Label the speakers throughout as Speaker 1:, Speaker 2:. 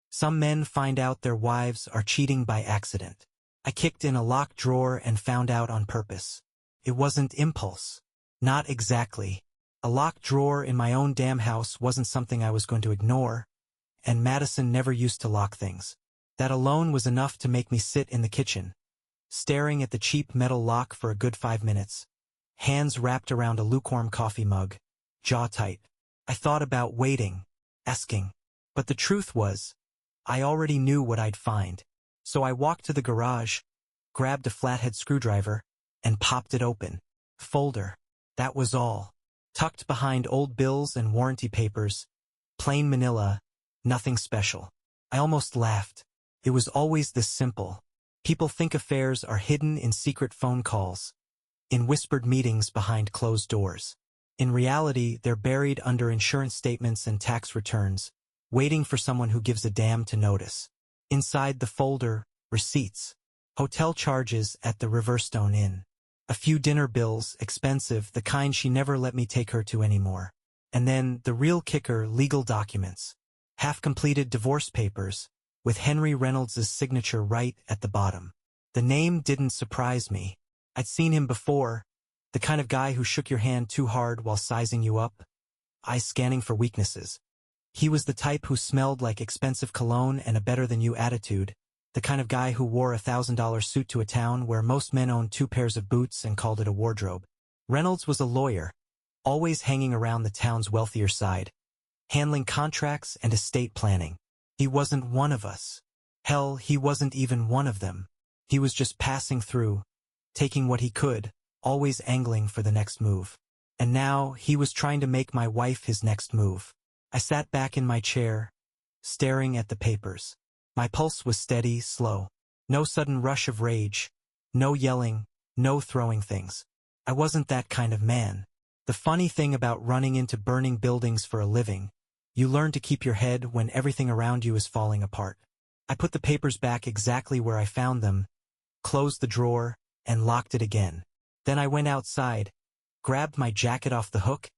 Speaker 1: Some men find out their wives are cheating by accident. I kicked in a locked drawer and found out on purpose. It wasn't impulse. Not exactly. A locked drawer in my own damn house wasn't something I was going to ignore, and Madison never used to lock things. That alone was enough to make me sit in the kitchen, staring at the cheap metal lock for a good 5 minutes, hands wrapped around a lukewarm coffee mug, jaw tight. I thought about waiting, asking, but the truth was, I already knew what I'd find. So I walked to the garage, grabbed a flathead screwdriver, and popped it open. Folder. That was all. Tucked behind old bills and warranty papers, plain manila, nothing special. I almost laughed. It was always this simple. People think affairs are hidden in secret phone calls, in whispered meetings behind closed doors. In reality, they're buried under insurance statements and tax returns, waiting for someone who gives a damn to notice. Inside the folder, receipts, hotel charges at the Riverstone Inn, a few dinner bills, expensive, the kind she never let me take her to anymore. And then, the real kicker, legal documents. Half-completed divorce papers, with Henry Reynolds' signature right at the bottom. The name didn't surprise me. I'd seen him before, the kind of guy who shook your hand too hard while sizing you up, eyes scanning for weaknesses. He was the type who smelled like expensive cologne and a better-than-you attitude, the kind of guy who wore a $1,000 suit to a town where most men owned 2 pairs of boots and called it a wardrobe. Reynolds was a lawyer, always hanging around the town's wealthier side, handling contracts and estate planning. He wasn't one of us. Hell, he wasn't even one of them. He was just passing through, taking what he could, always angling for the next move. And now, he was trying to make my wife his next move. I sat back in my chair, staring at the papers. My pulse was steady, slow. No sudden rush of rage. No yelling, no throwing things. I wasn't that kind of man. The funny thing about running into burning buildings for a living, you learn to keep your head when everything around you is falling apart. I put the papers back exactly where I found them, closed the drawer, and locked it again. Then I went outside, grabbed my jacket off the hook,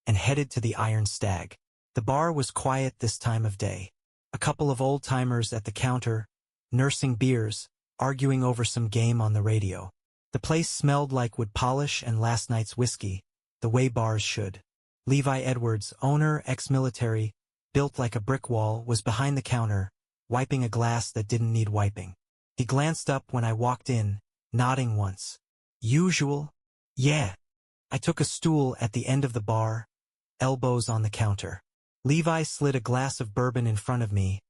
Speaker 1: and headed to the Iron Stag. The bar was quiet this time of day. A couple of old-timers at the counter, nursing beers, arguing over some game on the radio. The place smelled like wood polish and last night's whiskey, the way bars should. Levi Edwards, owner, ex-military, built like a brick wall, was behind the counter, wiping a glass that didn't need wiping. He glanced up when I walked in, nodding once. Usual? Yeah. I took a stool at the end of the bar, elbows on the counter. Levi slid a glass of bourbon in front of me,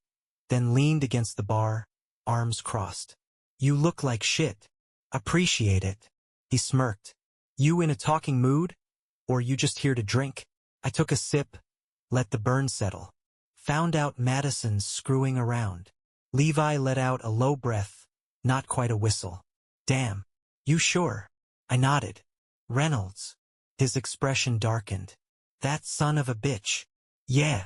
Speaker 1: then leaned against the bar, arms crossed. You look like shit. Appreciate it. He smirked. You in a talking mood? Or you just here to drink? I took a sip, let the burn settle. Found out Madison's screwing around. Levi let out a low breath, not quite a whistle. Damn. You sure? I nodded. Reynolds. His expression darkened. That son of a bitch. Yeah.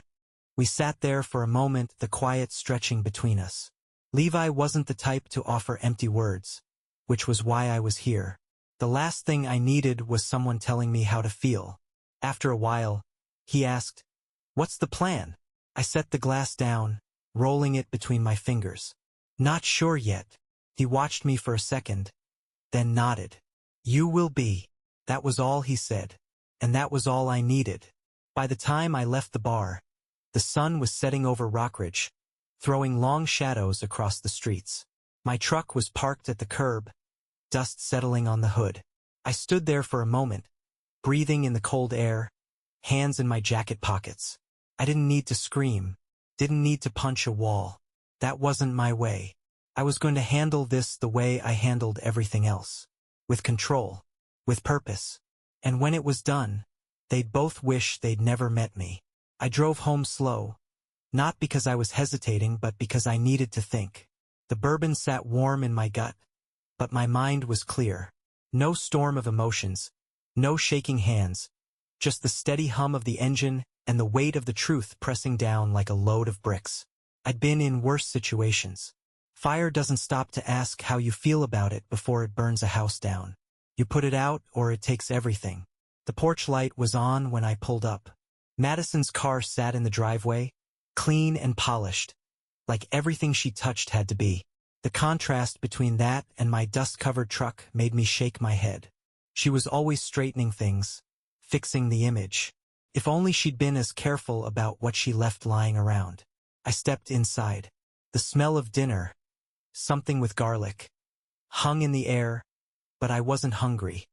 Speaker 1: We sat there for a moment, the quiet stretching between us. Levi wasn't the type to offer empty words, which was why I was here. The last thing I needed was someone telling me how to feel. After a while, he asked, "What's the plan?" I set the glass down, rolling it between my fingers. Not sure yet. He watched me for a second, then nodded. You will be. That was all he said. And that was all I needed. By the time I left the bar, the sun was setting over Rockridge, throwing long shadows across the streets. My truck was parked at the curb, dust settling on the hood. I stood there for a moment, breathing in the cold air, hands in my jacket pockets. I didn't need to scream, didn't need to punch a wall. That wasn't my way. I was going to handle this the way I handled everything else. With control, with purpose. And when it was done, they'd both wish they'd never met me. I drove home slow, not because I was hesitating but because I needed to think. The bourbon sat warm in my gut, but my mind was clear. No storm of emotions, no shaking hands, just the steady hum of the engine and the weight of the truth pressing down like a load of bricks. I'd been in worse situations. Fire doesn't stop to ask how you feel about it before it burns a house down. You put it out or it takes everything. The porch light was on when I pulled up. Madison's car sat in the driveway, clean and polished, like everything she touched had to be. The contrast between that and my dust-covered truck made me shake my head. She was always straightening things, fixing the image. If only she'd been as careful about what she left lying around. I stepped inside. The smell of dinner, something with garlic, hung in the air, but I wasn't hungry.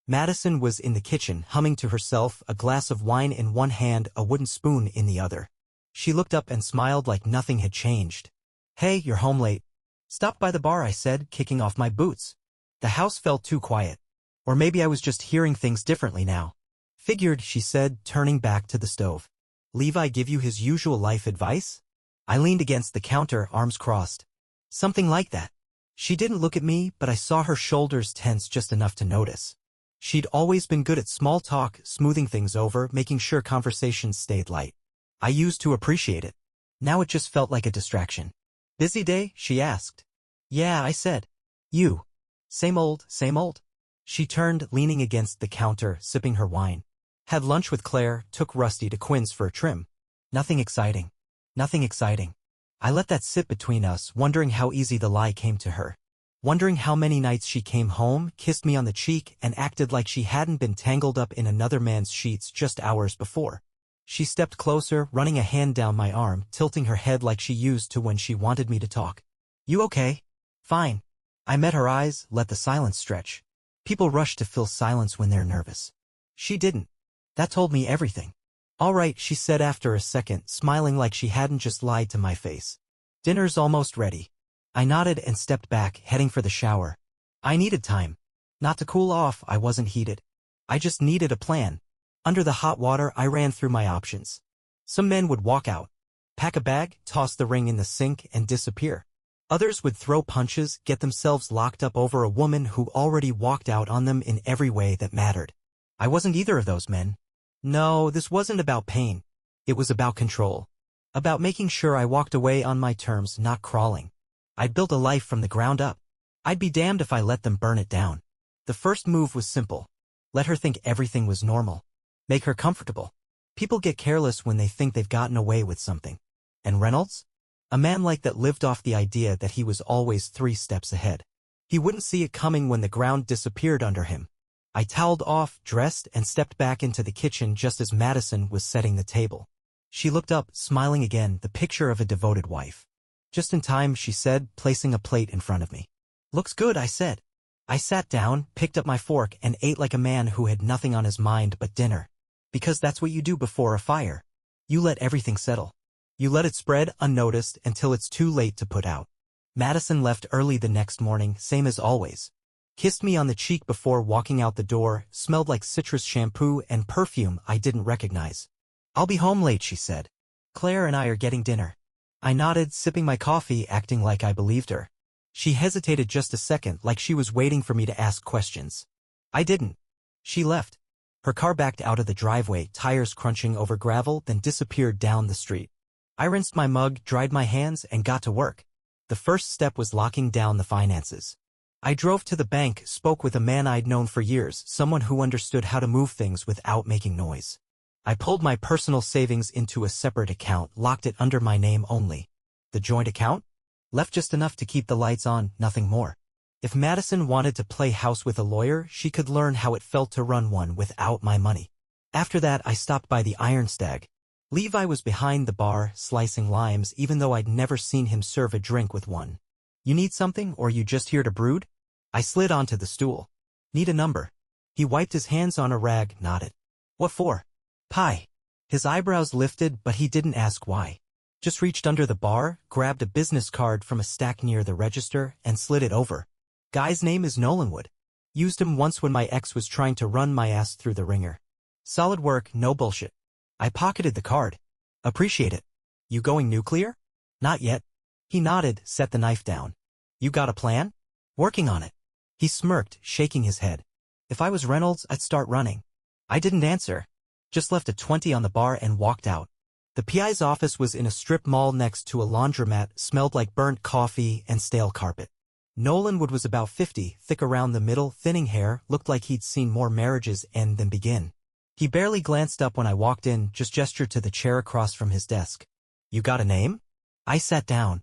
Speaker 1: Madison was in the kitchen, humming to herself, a glass of wine in one hand, a wooden spoon in the other. She looked up and smiled like nothing had changed. "Hey, you're home late." "Stop by the bar," I said, kicking off my boots. The house felt too quiet. Or maybe I was just hearing things differently now. "Figured," she said, turning back to the stove. "Levi give you his usual life advice?" I leaned against the counter, arms crossed. "Something like that." She didn't look at me, but I saw her shoulders tense just enough to notice. She'd always been good at small talk, smoothing things over, making sure conversations stayed light. I used to appreciate it. Now it just felt like a distraction. "Busy day?" she asked. "Yeah," I said. "You?" Same old, same old." She turned, leaning against the counter, sipping her wine. "Had lunch with Claire, took Rusty to Quinn's for a trim." Nothing exciting. Nothing exciting. I let that sit between us, wondering how easy the lie came to her. Wondering how many nights she came home, kissed me on the cheek, and acted like she hadn't been tangled up in another man's sheets just hours before. She stepped closer, running a hand down my arm, tilting her head like she used to when she wanted me to talk. "You okay?" "Fine." I met her eyes, let the silence stretch. People rush to fill silence when they're nervous. She didn't. That told me everything. "All right," she said after a second, smiling like she hadn't just lied to my face. "Dinner's almost ready." I nodded and stepped back, heading for the shower. I needed time. Not to cool off, I wasn't heated. I just needed a plan. Under the hot water, I ran through my options. Some men would walk out, pack a bag, toss the ring in the sink, and disappear. Others would throw punches, get themselves locked up over a woman who already walked out on them in every way that mattered. I wasn't either of those men. No, this wasn't about pain. It was about control. About making sure I walked away on my terms, not crawling. I'd built a life from the ground up. I'd be damned if I let them burn it down. The first move was simple. Let her think everything was normal. Make her comfortable. People get careless when they think they've gotten away with something. And Reynolds? A man like that lived off the idea that he was always 3 steps ahead. He wouldn't see it coming when the ground disappeared under him. I toweled off, dressed, and stepped back into the kitchen just as Madison was setting the table. She looked up, smiling again, the picture of a devoted wife. "Just in time," she said, placing a plate in front of me. "Looks good," I said. I sat down, picked up my fork, and ate like a man who had nothing on his mind but dinner. Because that's what you do before a fire. You let everything settle. You let it spread unnoticed until it's too late to put out. Madison left early the next morning, same as always. Kissed me on the cheek before walking out the door, smelled like citrus shampoo and perfume I didn't recognize. "I'll be home late," she said. "Claire and I are getting dinner." I nodded, sipping my coffee, acting like I believed her. She hesitated just a second, like she was waiting for me to ask questions. I didn't. She left. Her car backed out of the driveway, tires crunching over gravel, then disappeared down the street. I rinsed my mug, dried my hands, and got to work. The first step was locking down the finances. I drove to the bank, spoke with a man I'd known for years, someone who understood how to move things without making noise. I pulled my personal savings into a separate account, locked it under my name only. The joint account? Left just enough to keep the lights on, nothing more. If Madison wanted to play house with a lawyer, she could learn how it felt to run one without my money. After that, I stopped by the Iron Stag. Levi was behind the bar, slicing limes, even though I'd never seen him serve a drink with one. "You need something, or you just here to brood?" I slid onto the stool. "Need a number." He wiped his hands on a rag, nodded. "What for?" "Pie." His eyebrows lifted, but he didn't ask why. Just reached under the bar, grabbed a business card from a stack near the register, and slid it over. "Guy's name is Nolanwood. Used him once when my ex was trying to run my ass through the ringer. Solid work, no bullshit." I pocketed the card. "Appreciate it." "You going nuclear?" "Not yet." He nodded, set the knife down. "You got a plan?" "Working on it." He smirked, shaking his head. If I was Reynolds, I'd start running. I didn't answer. Just left a 20 on the bar and walked out. The PI's office was in a strip mall next to a laundromat, smelled like burnt coffee and stale carpet. Nolanwood was about 50, thick around the middle, thinning hair, looked like he'd seen more marriages end than begin. He barely glanced up when I walked in, just gestured to the chair across from his desk. "You got a name?" I sat down.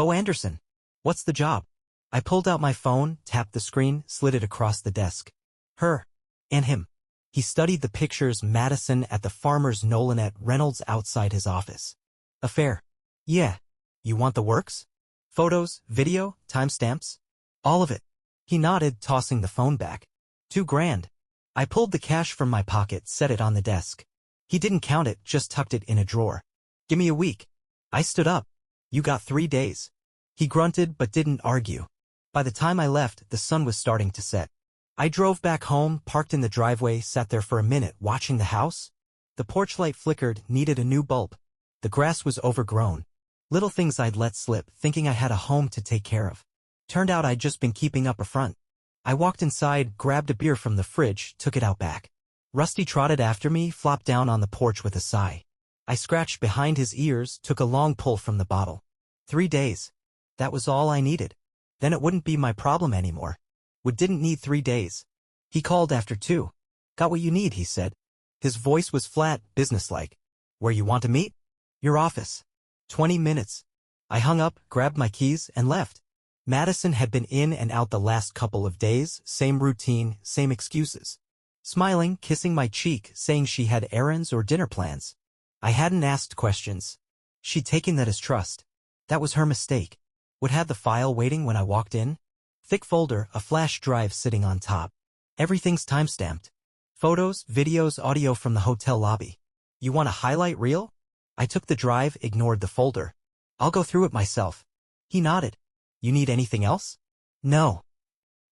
Speaker 1: Bo Anderson. What's the job? I pulled out my phone, tapped the screen, slid it across the desk. Her. And him. He studied the pictures. Madison at the Farmer's Nolan Reynolds outside his office. Affair. Yeah. You want the works? Photos, video, timestamps? All of it. He nodded, tossing the phone back. $2,000. I pulled the cash from my pocket, set it on the desk. He didn't count it, just tucked it in a drawer. Give me a week. I stood up. You got 3 days. He grunted but didn't argue. By the time I left, the sun was starting to set. I drove back home, parked in the driveway, sat there for a minute watching the house. The porch light flickered, needed a new bulb. The grass was overgrown. Little things I'd let slip, thinking I had a home to take care of. Turned out I'd just been keeping up a front. I walked inside, grabbed a beer from the fridge, took it out back. Rusty trotted after me, flopped down on the porch with a sigh. I scratched behind his ears, took a long pull from the bottle. 3 days. That was all I needed. Then it wouldn't be my problem anymore. Didn't need 3 days. He called after 2. Got what you need, he said. His voice was flat, businesslike. Where you want to meet? Your office. 20 minutes. I hung up, grabbed my keys, and left. Madison had been in and out the last couple of days, same routine, same excuses. Smiling, kissing my cheek, saying she had errands or dinner plans. I hadn't asked questions. She'd taken that as trust. That was her mistake. Would have the file waiting when I walked in. Thick folder, a flash drive sitting on top. Everything's timestamped. Photos, videos, audio from the hotel lobby. You want a highlight reel? I took the drive, ignored the folder. I'll go through it myself. He nodded. You need anything else? No.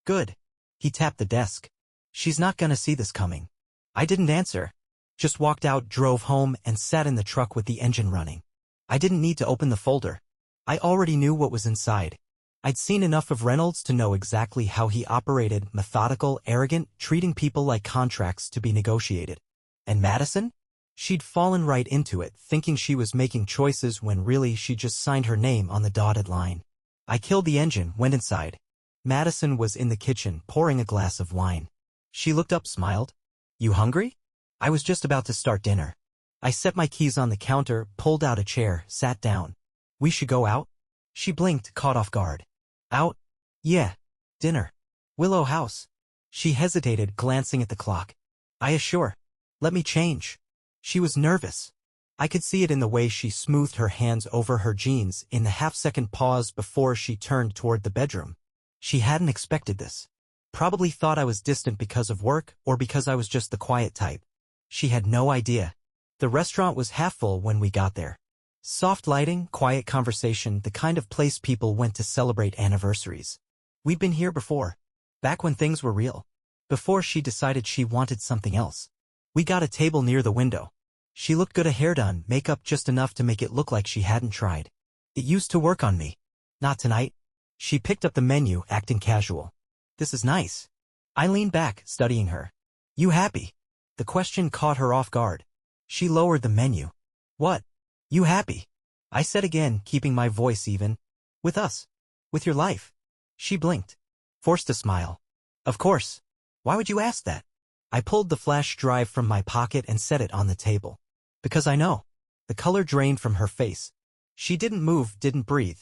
Speaker 1: Good. He tapped the desk. She's not gonna see this coming. I didn't answer. Just walked out, drove home, and sat in the truck with the engine running. I didn't need to open the folder. I already knew what was inside. I'd seen enough of Reynolds to know exactly how he operated, methodical, arrogant, treating people like contracts to be negotiated. And Madison? She'd fallen right into it, thinking she was making choices when really she just signed her name on the dotted line. I killed the engine, went inside. Madison was in the kitchen, pouring a glass of wine. She looked up, smiled. You hungry? I was just about to start dinner. I set my keys on the counter, pulled out a chair, sat down. We should go out? She blinked, caught off guard. Out? Yeah. Dinner. Willow House. She hesitated, glancing at the clock. I assure. Let me change. She was nervous. I could see it in the way she smoothed her hands over her jeans, in the half-second pause before she turned toward the bedroom. She hadn't expected this. Probably thought I was distant because of work, or because I was just the quiet type. She had no idea. The restaurant was half full when we got there. Soft lighting, quiet conversation, the kind of place people went to celebrate anniversaries. We'd been here before. Back when things were real. Before she decided she wanted something else. We got a table near the window. She looked good, a hair done, makeup just enough to make it look like she hadn't tried. It used to work on me. Not tonight. She picked up the menu, acting casual. This is nice. I leaned back, studying her. You happy? The question caught her off guard. She lowered the menu. What? You happy? I said again, keeping my voice even. With us. With your life. She blinked. Forced a smile. Of course. Why would you ask that? I pulled the flash drive from my pocket and set it on the table. Because I know. The color drained from her face. She didn't move, didn't breathe.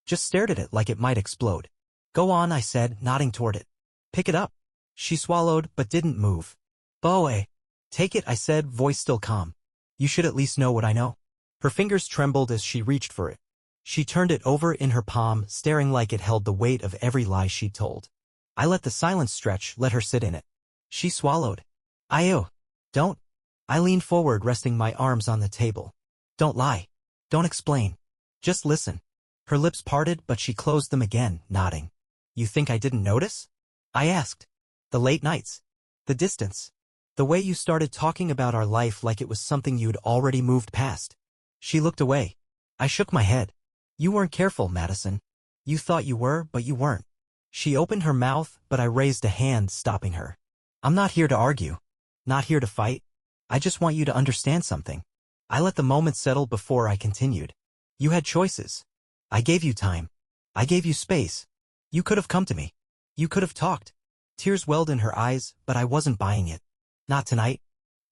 Speaker 1: Just stared at it like it might explode. Go on, I said, nodding toward it. Pick it up. She swallowed, but didn't move. Boe. Take it, I said, voice still calm. You should at least know what I know. Her fingers trembled as she reached for it. She turned it over in her palm, staring like it held the weight of every lie she'd told. I let the silence stretch, let her sit in it. She swallowed. Don't. I leaned forward, resting my arms on the table. Don't lie. Don't explain. Just listen. Her lips parted, but she closed them again, nodding. You think I didn't notice? I asked. The late nights. The distance. The way you started talking about our life like it was something you'd already moved past. She looked away. I shook my head. You weren't careful, Madison. You thought you were, but you weren't. She opened her mouth, but I raised a hand, stopping her. I'm not here to argue. Not here to fight. I just want you to understand something. I let the moment settle before I continued. You had choices. I gave you time. I gave you space. You could have come to me. You could have talked. Tears welled in her eyes, but I wasn't buying it. Not tonight.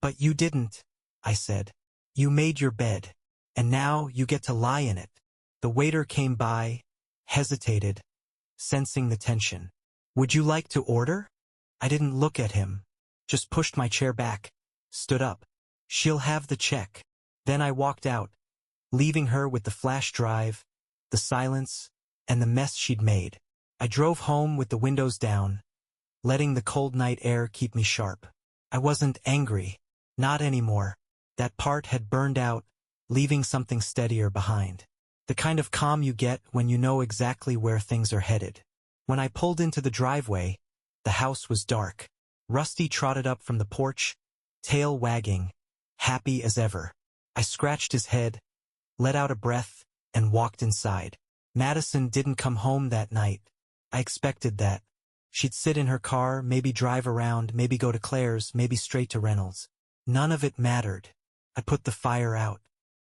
Speaker 1: But you didn't, I said. You made your bed. And now you get to lie in it. The waiter came by. hesitated, sensing the tension. Would you like to order? I didn't look at him, just pushed my chair back, stood up. She'll have the check. Then I walked out, leaving her with the flash drive, the silence, and the mess she'd made. I drove home with the windows down, letting the cold night air keep me sharp. I wasn't angry, not anymore. That part had burned out, leaving something steadier behind. The kind of calm you get when you know exactly where things are headed. When I pulled into the driveway, the house was dark. Rusty trotted up from the porch, tail wagging, happy as ever. I scratched his head, let out a breath, and walked inside. Madison didn't come home that night. I expected that. She'd sit in her car, maybe drive around, maybe go to Claire's, maybe straight to Reynolds. None of it mattered. I put the fire out.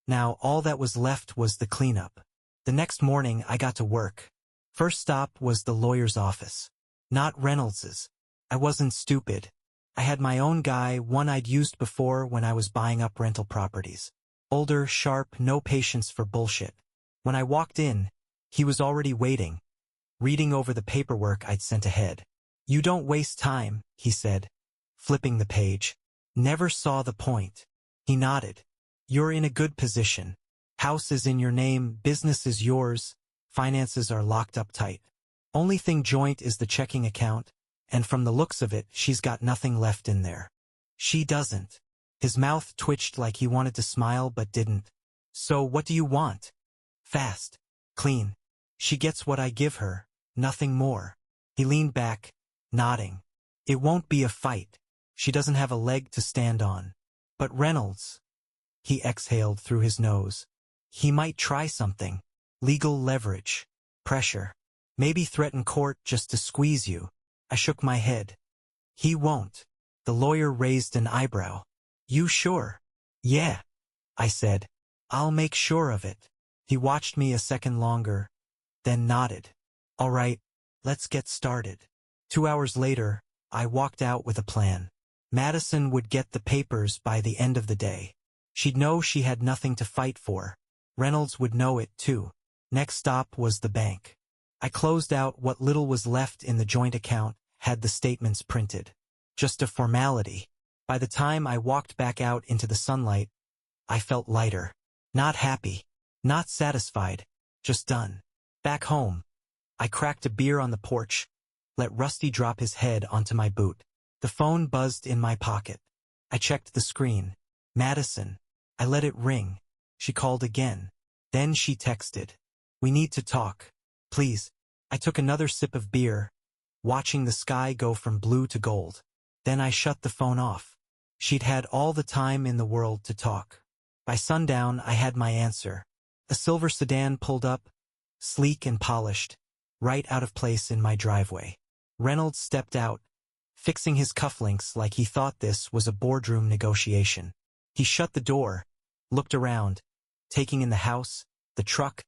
Speaker 1: Now all that was left was the cleanup. The next morning I got to work. First stop was the lawyer's office. Not Reynolds's. I wasn't stupid. I had my own guy, one I'd used before when I was buying up rental properties. Older, sharp, no patience for bullshit. When I walked in, he was already waiting, reading over the paperwork I'd sent ahead. You don't waste time, he said, flipping the page. Never saw the point. He nodded. You're in a good position. House is in your name, business is yours, finances are locked up tight. Only thing joint is the checking account, and from the looks of it, she's got nothing left in there. She doesn't. His mouth twitched like he wanted to smile but didn't. So what do you want? Fast. Clean. She gets what I give her, nothing more. He leaned back, nodding. It won't be a fight. She doesn't have a leg to stand on. But Reynolds. He exhaled through his nose. He might try something. Legal leverage. Pressure. Maybe threaten court just to squeeze you. I shook my head. He won't. The lawyer raised an eyebrow. You sure? Yeah, I said. I'll make sure of it. He watched me a second longer, then nodded. All right, let's get started. 2 hours later, I walked out with a plan. Madison would get the papers by the end of the day. She'd know she had nothing to fight for. Reynolds would know it too. Next stop was the bank. I closed out what little was left in the joint account, had the statements printed. Just a formality. By the time I walked back out into the sunlight, I felt lighter. Not happy. Not satisfied. Just done. Back home, I cracked a beer on the porch, let Rusty drop his head onto my boot. The phone buzzed in my pocket. I checked the screen. Madison. I let it ring. She called again. Then she texted. We need to talk. Please. I took another sip of beer, watching the sky go from blue to gold. Then I shut the phone off. She'd had all the time in the world to talk. By sundown, I had my answer. A silver sedan pulled up, sleek and polished, right out of place in my driveway. Reynolds stepped out, fixing his cufflinks like he thought this was a boardroom negotiation. He shut the door, looked around, taking in the house, the truck,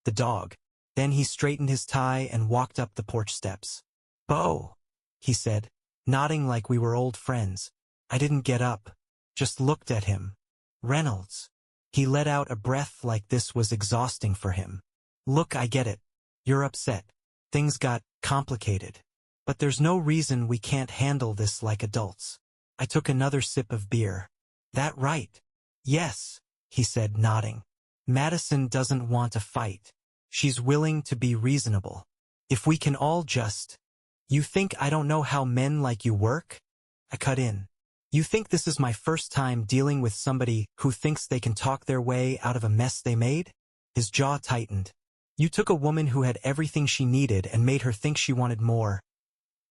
Speaker 1: the dog. Then he straightened his tie and walked up the porch steps. Beau, he said, nodding like we were old friends. I didn't get up, just looked at him. Reynolds. He let out a breath like this was exhausting for him. Look, I get it. You're upset. Things got complicated. But there's no reason we can't handle this like adults. I took another sip of beer. That right? Yes, he said, nodding. Madison doesn't want to fight. She's willing to be reasonable. If we can all just... You think I don't know how men like you work? I cut in. You think this is my first time dealing with somebody who thinks they can talk their way out of a mess they made? His jaw tightened. You took a woman who had everything she needed and made her think she wanted more.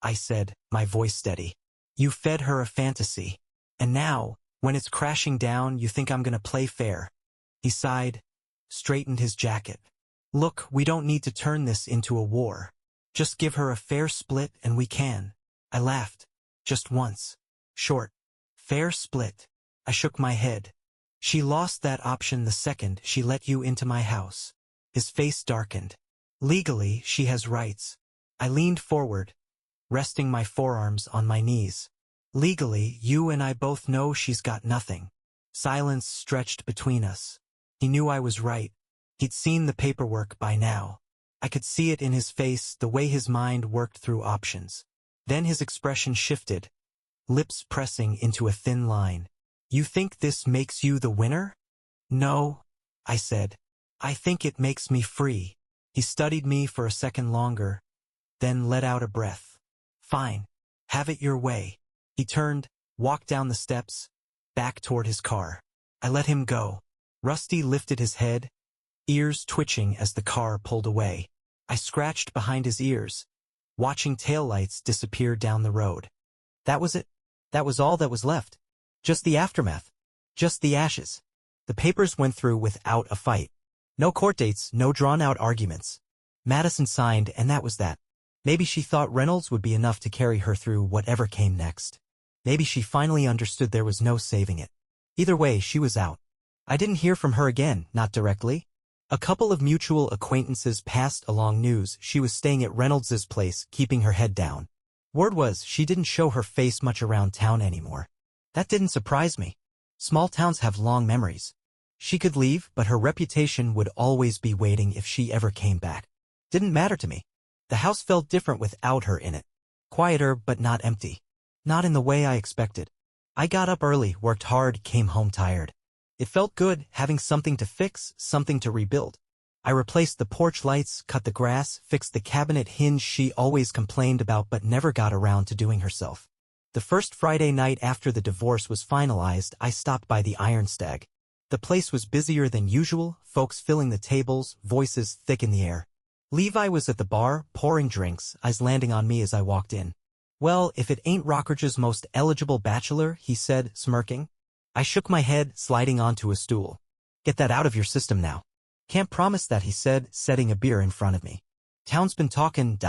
Speaker 1: I said, my voice steady. You fed her a fantasy. And now, when it's crashing down, you think I'm gonna play fair. He sighed, straightened his jacket. Look, we don't need to turn this into a war. Just give her a fair split and we can. I laughed. Just once. Short. Fair split. I shook my head. She lost that option the second she let you into my house. His face darkened. Legally, she has rights. I leaned forward, resting my forearms on my knees. Legally, you and I both know she's got nothing. Silence stretched between us. He knew I was right. He'd seen the paperwork by now. I could see it in his face, the way his mind worked through options. Then his expression shifted, lips pressing into a thin line. You think this makes you the winner? No, I said. I think it makes me free. He studied me for a second longer, then let out a breath. Fine. Have it your way. He turned, walked down the steps, back toward his car. I let him go. Rusty lifted his head, ears twitching as the car pulled away. I scratched behind his ears, watching taillights disappear down the road. That was it. That was all that was left. Just the aftermath. Just the ashes. The papers went through without a fight. No court dates, no drawn-out arguments. Madison signed, and that was that. Maybe she thought Reynolds would be enough to carry her through whatever came next. Maybe she finally understood there was no saving it. Either way, she was out. I didn't hear from her again, not directly. A couple of mutual acquaintances passed along news she was staying at Reynolds's place, keeping her head down. Word was she didn't show her face much around town anymore. That didn't surprise me. Small towns have long memories. She could leave, but her reputation would always be waiting if she ever came back. Didn't matter to me. The house felt different without her in it. Quieter, but not empty. Not in the way I expected. I got up early, worked hard, came home tired. It felt good, having something to fix, something to rebuild. I replaced the porch lights, cut the grass, fixed the cabinet hinge she always complained about but never got around to doing herself. The first Friday night after the divorce was finalized, I stopped by the Iron Stag. The place was busier than usual, folks filling the tables, voices thick in the air. Levi was at the bar, pouring drinks, eyes landing on me as I walked in. Well, if it ain't Rockridge's most eligible bachelor, he said, smirking. I shook my head, sliding onto a stool. Get that out of your system now. Can't promise that, he said, setting a beer in front of me. Town's been talking, ...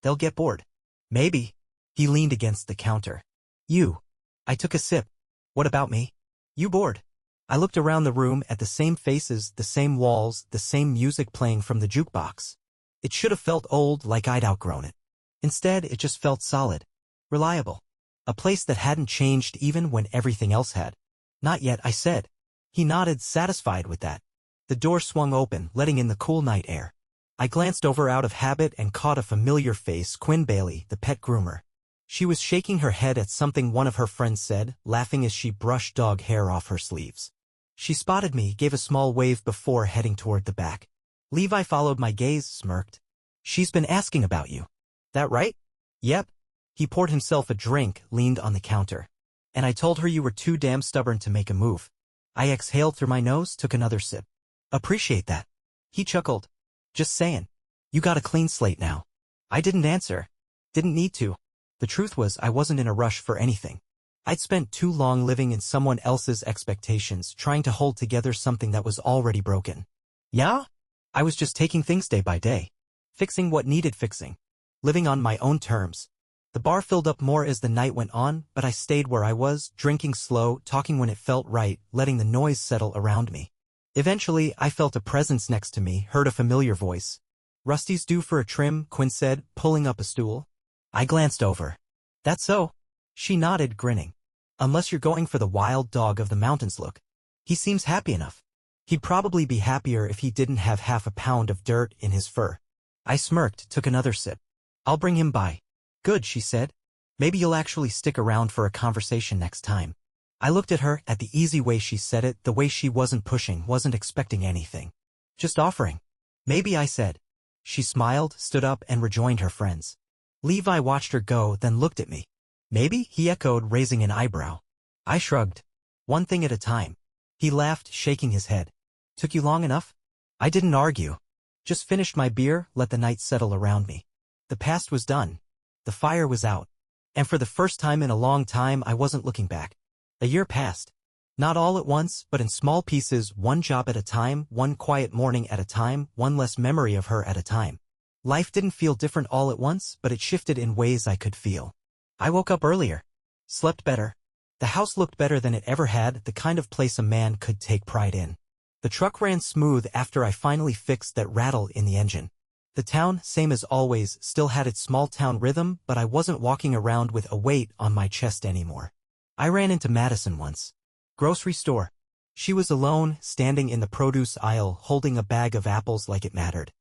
Speaker 1: They'll get bored. Maybe. He leaned against the counter. You. I took a sip. What about me? You bored? I looked around the room at the same faces, the same walls, the same music playing from the jukebox. It should have felt old, like I'd outgrown it. Instead, it just felt solid. Reliable. A place that hadn't changed even when everything else had. Not yet, I said. He nodded, satisfied with that. The door swung open, letting in the cool night air. I glanced over out of habit and caught a familiar face, Quinn Bailey, the pet groomer. She was shaking her head at something one of her friends said, laughing as she brushed dog hair off her sleeves. She spotted me, gave a small wave before heading toward the back. Levi followed my gaze, smirked. She's been asking about you. That right? Yep. He poured himself a drink, leaned on the counter. And I told her you were too damn stubborn to make a move. I exhaled through my nose, took another sip. Appreciate that. He chuckled. Just saying. You got a clean slate now. I didn't answer. Didn't need to. The truth was I wasn't in a rush for anything. I'd spent too long living in someone else's expectations, trying to hold together something that was already broken. Yeah? I was just taking things day by day. Fixing what needed fixing. Living on my own terms. The bar filled up more as the night went on, but I stayed where I was, drinking slow, talking when it felt right, letting the noise settle around me. Eventually, I felt a presence next to me, heard a familiar voice. Rusty's due for a trim, Quinn said, pulling up a stool. I glanced over. That's so. She nodded, grinning. Unless you're going for the wild dog of the mountains look. He seems happy enough. He'd probably be happier if he didn't have half a pound of dirt in his fur. I smirked, took another sip. I'll bring him by. Good, she said. Maybe you'll actually stick around for a conversation next time. I looked at her, at the easy way she said it, the way she wasn't pushing, wasn't expecting anything. Just offering. Maybe, I said. She smiled, stood up, and rejoined her friends. Levi watched her go, then looked at me. Maybe, he echoed, raising an eyebrow. I shrugged. One thing at a time. He laughed, shaking his head. Took you long enough? I didn't argue. Just finished my beer, let the night settle around me. The past was done. The fire was out. And for the first time in a long time, I wasn't looking back. A year passed. Not all at once, but in small pieces, one job at a time, one quiet morning at a time, one less memory of her at a time. Life didn't feel different all at once, but it shifted in ways I could feel. I woke up earlier. Slept better. The house looked better than it ever had, the kind of place a man could take pride in. The truck ran smooth after I finally fixed that rattle in the engine. The town, same as always, still had its small-town rhythm, but I wasn't walking around with a weight on my chest anymore. I ran into Madison once. Grocery store. She was alone, standing in the produce aisle, holding a bag of apples like it mattered.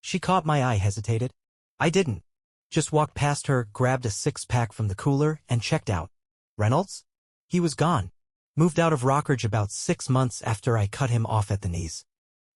Speaker 1: She caught my eye, hesitated. I didn't. Just walked past her, grabbed a six-pack from the cooler, and checked out. Reynolds? He was gone. Moved out of Rockridge about 6 months after I cut him off at the knees.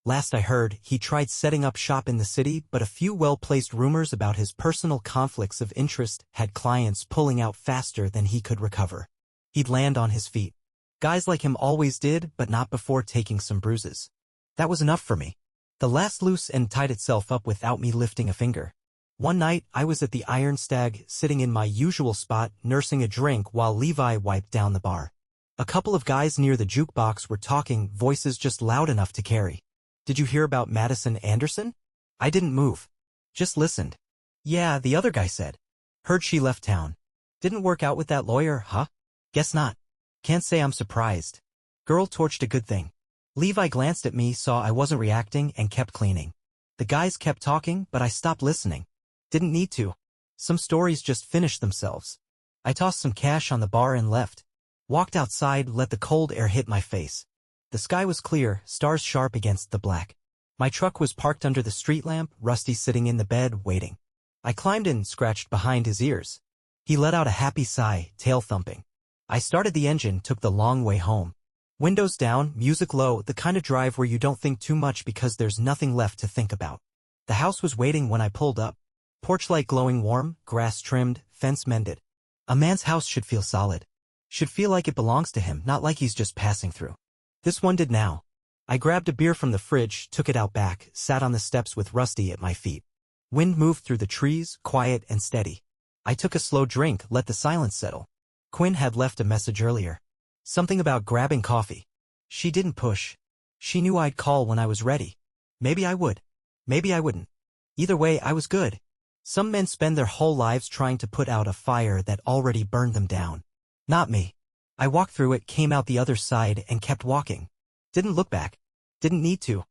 Speaker 1: Last I heard, he tried setting up shop in the city, but a few well-placed rumors about his personal conflicts of interest had clients pulling out faster than he could recover. He'd land on his feet. Guys like him always did, but not before taking some bruises. That was enough for me. The last loose end tied itself up without me lifting a finger. One night, I was at the Iron Stag, sitting in my usual spot, nursing a drink while Levi wiped down the bar. A couple of guys near the jukebox were talking, voices just loud enough to carry. Did you hear about Madison Anderson? I didn't move. Just listened. Yeah, the other guy said. Heard she left town. Didn't work out with that lawyer, huh? Guess not. Can't say I'm surprised. Girl torched a good thing. Levi glanced at me, saw I wasn't reacting, and kept cleaning. The guys kept talking, but I stopped listening. Didn't need to. Some stories just finished themselves. I tossed some cash on the bar and left. Walked outside, let the cold air hit my face. The sky was clear, stars sharp against the black. My truck was parked under the street lamp, Rusty sitting in the bed, waiting. I climbed in, scratched behind his ears. He let out a happy sigh, tail thumping. I started the engine, took the long way home. Windows down, music low, the kind of drive where you don't think too much because there's nothing left to think about. The house was waiting when I pulled up. Porch light glowing warm, grass trimmed, fence mended. A man's house should feel solid. Should feel like it belongs to him, not like he's just passing through. This one did now. I grabbed a beer from the fridge, took it out back, sat on the steps with Rusty at my feet. Wind moved through the trees, quiet and steady. I took a slow drink, let the silence settle. Quinn had left a message earlier. Something about grabbing coffee. She didn't push. She knew I'd call when I was ready. Maybe I would. Maybe I wouldn't. Either way, I was good. Some men spend their whole lives trying to put out a fire that already burned them down. Not me. I walked through it, came out the other side, and kept walking. Didn't look back. Didn't need to.